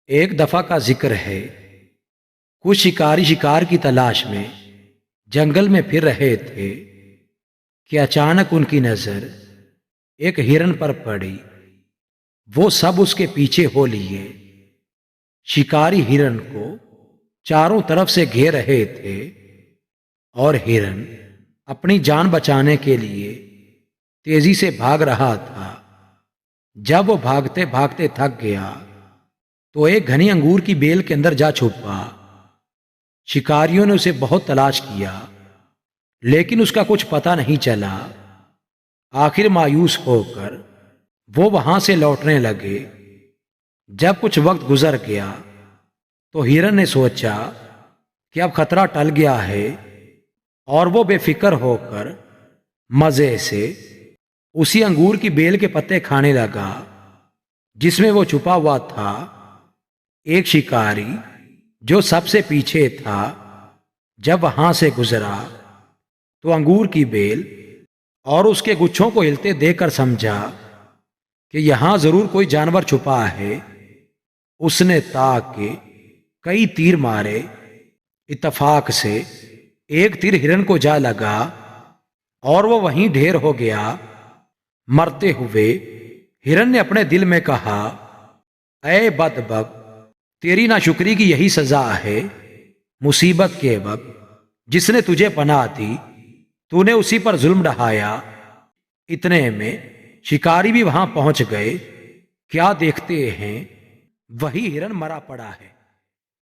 ایک دفعہ کا ذکر ہے، کچھ شکاری شکار کی تلاش میں جنگل میں پھر رہے تھے کہ اچانک ان کی نظر ایک ہرن پر پڑی۔ وہ سب اس کے پیچھے ہو لیے۔ شکاری ہرن کو چاروں طرف سے گھیر رہے تھے اور ہرن اپنی جان بچانے کے لیے تیزی سے بھاگ رہا تھا۔ جب وہ بھاگتے بھاگتے تھک گیا تو ایک گھنی انگور کی بیل کے اندر جا چھپا۔ شکاریوں نے اسے بہت تلاش کیا لیکن اس کا کچھ پتہ نہیں چلا۔ آخر مایوس ہو کر وہ وہاں سے لوٹنے لگے۔ جب کچھ وقت گزر گیا تو ہرن نے سوچا کہ اب خطرہ ٹل گیا ہے، اور وہ بے فکر ہو کر مزے سے اسی انگور کی بیل کے پتے کھانے لگا جس میں وہ چھپا ہوا تھا۔ ایک شکاری جو سب سے پیچھے تھا جب وہاں سے گزرا تو انگور کی بیل اور اس کے گچھوں کو ہلتے دیکھ کر سمجھا کہ یہاں ضرور کوئی جانور چھپا ہے۔ اس نے تاک کے کئی تیر مارے، اتفاق سے ایک تیر ہرن کو جا لگا اور وہ وہیں ڈھیر ہو گیا۔ مرتے ہوئے ہرن نے اپنے دل میں کہا، اے بدبخت، تیری ناشکری کی یہی سزا ہے۔ مصیبت کے وقت جس نے تجھے پناہ دی تو نے اسی پر ظلم ڈھایا۔ اتنے میں شکاری بھی وہاں پہنچ گئے۔ کیا دیکھتے ہیں، وہی ہرن مرا پڑا ہے۔